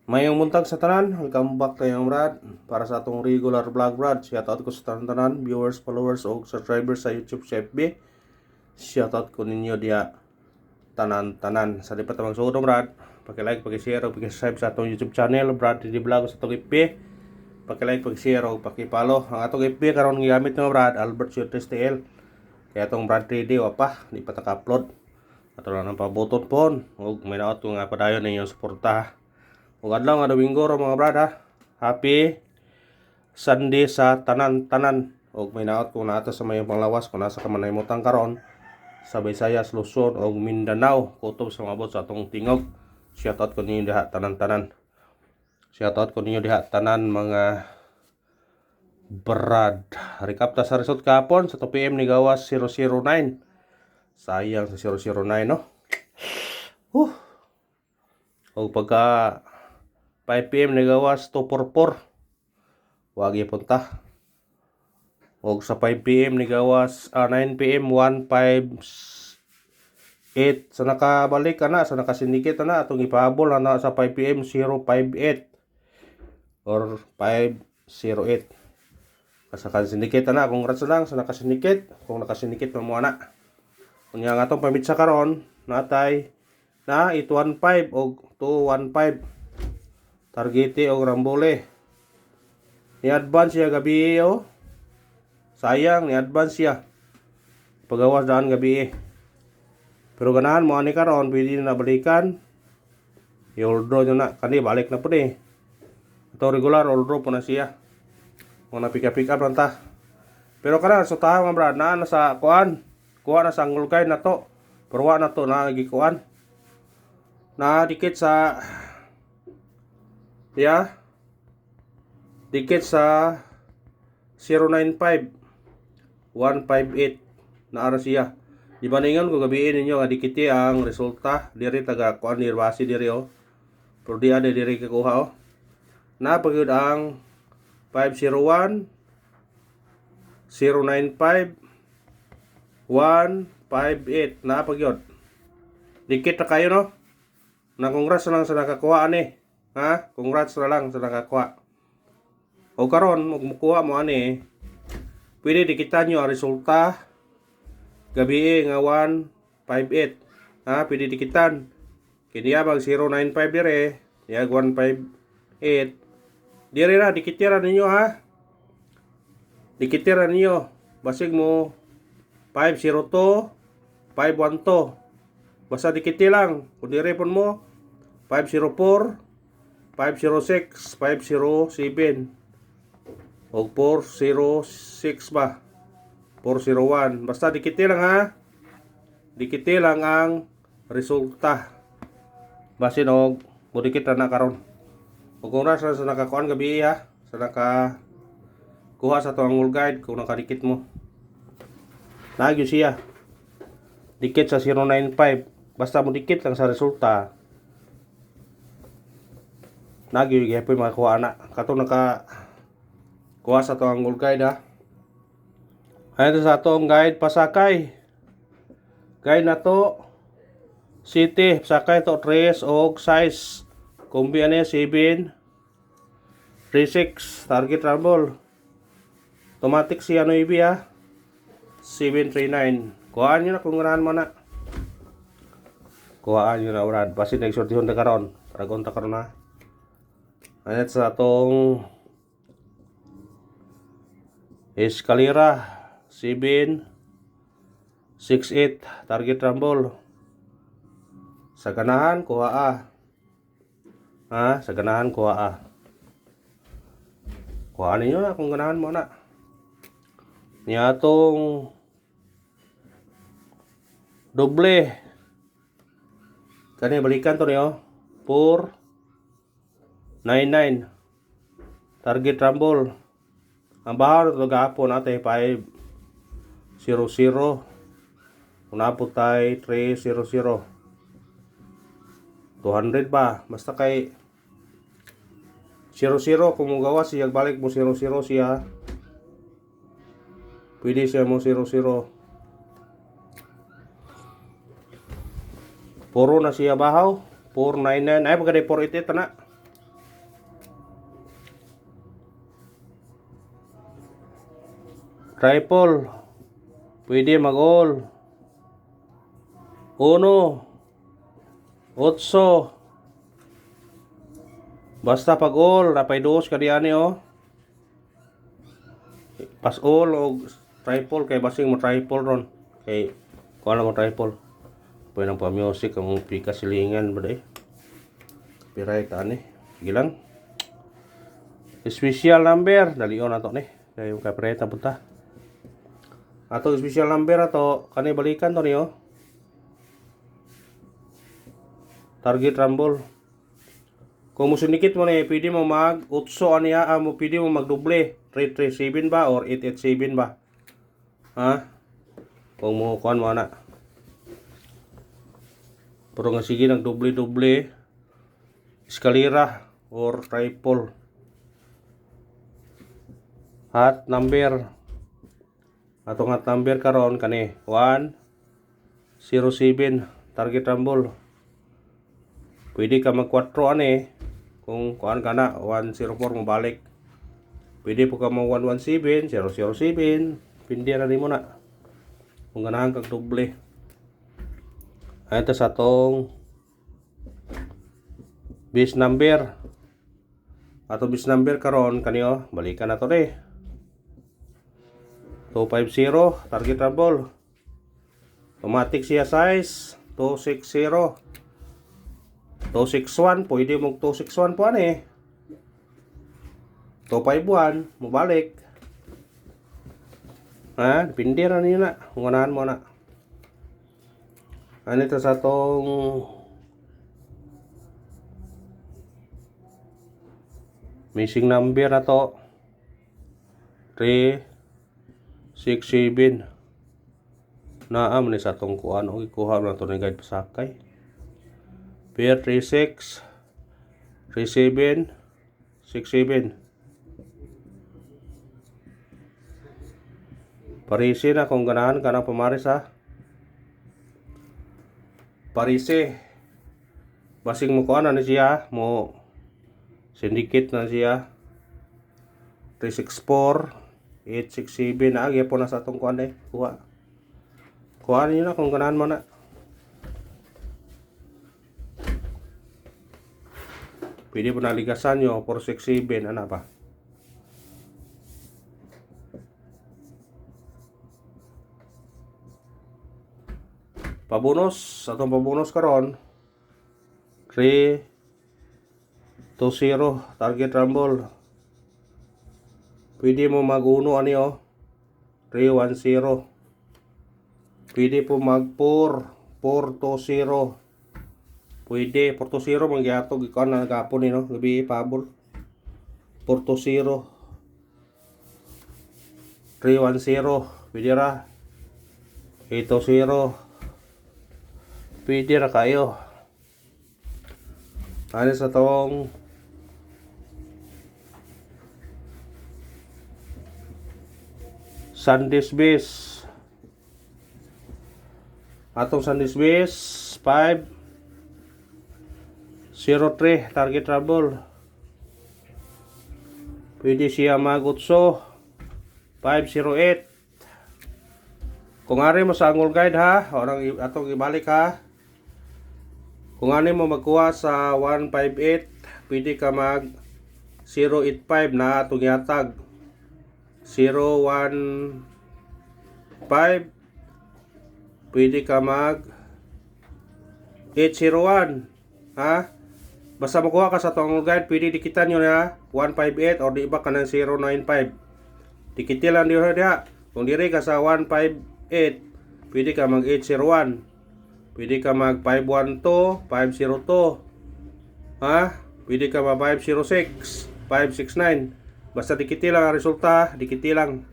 Mayong muntag sa tanan, welcome back kayong Brad para sa atong regular vlog Brad. Shoutout ko sa tanan, viewers, followers o subscribers sa YouTube sa FB. Shoutout ko ninyo diya tanan sa di pa tamang suod Brad. Paki-like, paki-share o paki-subscribe sa atong YouTube channel Brad di vlog sa atong FB. Paki-like, paki-share o paki-follow ang atong FB karon gigamit nga Brad Albert Shootes TL. Kaya atong Brad 3D pa di pa taka-upload. Ato lang ang pabuton pon og may naot ko nga padayon ninyo suporta. Ug adlaw nga Domingo ro mga brad ha. Happy Sunday sa tanan-tanan. Ug may naot kung naato sa mayong panglawas kung nasa ka man nahimutang karon sa Visayas, Luzon ug Mindanao kutob sa mabot sa atong tingog. Shoutout ko ninyo diha tanan-tanan. Shoutout ko ninyo diha tanan mga brad. Recap ta sa result kahapon sa 2 PM ni gawas 009. Sayang sa 009 no. Ug pagka 5 PM nagawas 244. Wagi punta. Og sa 5 PM nagawas 9 PM 158 sa nakabalik na sa nakasindikit na atong ipahabol na sa 5 PM 058 or 508. Sa nakasindikit na congrats lang sa nakasindikit kung nakasindikit mo ana. Kunya nga atong pamitsa karon natay na 815 og 215. Targete o Rambole. Ni-advance siya gabi o. Sayang, ni-advance siya. Pagawas daan gabi Pero ganahan mo ani karon pwede na balikan. I-all draw nyo na. Kani balik na po Ito regular, all draw po na siya. Kung na-pick up lang ta. Pero kanan, so tayo mga brad, na sa kuan. Kuha na sa angle guide na to. Pero na to, nagikuan. Na dikit sa dikit sa 095 158 na ara siya. Di ba ningon ko gabiin ninyo nga dikit ang resulta diri taga kuan nirbasi diri Pero di ada diri kakuha Na pagyud ang 501 095 158 na pagyud. Dikit na kayo no. Na congrats lang sa nakakuha ani. Ha? Congrats na lang sa nakakuha. O karon magmukuha mo ani. Pwede dikitan nyo ang resulta. Gabi nga 158. Ha? Pwede dikitan. Kiniya bag 095 dire. Yag 158. Dire na dikitira ninyo ha. Dikitira ninyo. Basig mo 502 512. Basta dikiti lang. Kung dire pon mo 504 506, 507 o 406 ba 401. Basta dikiti lang ha. Dikiti lang ang resulta. Basin og mudikit na karon. Ug kung nasa sa nakakuan gabi ha, sa naka kuha sa to angle guide kung nakadikit mo. Nagyo siya. Dikit sa 095. Basta mo dikit lang sa resulta. Nagyo gyapon makakuha na. Kato naka kuha sa to angle guide ha. Ayan sa atong guide pasakay. Guide na to city pasakay to 3 og size. Kombi ani 7 36 target rumble. Automatic si ano ibi ha. 739. Kuhaan nyo na kung ganahan mo na. Kuhaan nyo na urad. Basi nagsortihon na karon. Paragon ta karon na. Ayan sa atong eskalera 768 target rumble. Sa ganahan kuha ha, sa ganahan kuha kuhaan ninyo na kung ganahan mo na. Niya atong doble. Kani balikan to niyo 499 target rumble. Ang bahar to gahapon natin 500. Unapot tayo 300. 200 ba? Basta kay 00 kung magawa siya balik mo 00 siya. Pwede siya mo 00. Puro na siya bahaw. 499 ay pagka 488 na. Triple. Pwede mag-all. 1. 8. Basta pag all, napay 2 ka diyan oh. Pas all o triple kay basing mo triple ron. Kay kuha na mo triple. Pwede nang pa-music ang pika silingan ba day. Piray ta ni. Sige lang. Special number, dalion na to ni. Kaya yung kapreta punta. Ato special number ato, kani balikan to niyo. Target rumble. Kung musunikit mo na pwede mo mag 8 aniya, mo pwede mo magdoble. 337 ba or 887 ba? Ha? Kung mo kuan mo na. Pero nga sige nagdoble-doble. Eskalera or triple. Hat number. Atong hat number karon kani 107 target rumble. Pwede ka mag 4 ani kung kuan ka na 104 mo balik. Pwede po ka mag 117, 007, pindi na nimo na. Kung ganahan kag doble. Ito sa atong base number. Ato base number karon kaniyo balikan na to de. 250 target rumble. Automatic siya size 260. 261 pwede mo 261 po ani. 251 mo balik. Ha, depende ra niyo na. Unahan mo na. Ano ito sa tong missing number na to 367 naam ni sa tong kuan o ikuha na to ni guide pasakay pair 36 37 67 Parisi na kung ganahan ka ng pamaris ha. Parisi. Basing mo kuha na siya. Mo syndicate na siya. 364 867 na. Agya po na sa itong kuha na kuha. Kuha niyo na kung ganahan mo na. Pwede po na ligasan nyo. 467. Ano pa? Pabonus, atong pabonus karon 320 target rumble. Pwede mo mag-uno ani oh 310. Pwede po mag 420. Pwede 420 mangyatog ikaw na nagapon ni no gabi pabol 420 310 pwede ra 820 pwede na kayo. Ano sa tong Sundays base. Atong Sundays base 503 target trouble. Pwede siya mag-utso 508. Kung ari mo sa Angol Guide ha, orang atong ibalik ha. Kung ano mo magkuha sa 158, pwede ka mag 085 na atong yatag. 015, pwede ka mag 801. Ha? Basta makuha ka sa itong guide, pwede dikitan nyo na 158 or di iba ka ng 095. Dikitilan nyo na. Kung diri ka sa 158, pwede ka mag 801. Pwede ka mag 512, 502. Ha? Pwede ka mag 506, 569. Basta dikiti lang ang resulta, dikiti lang.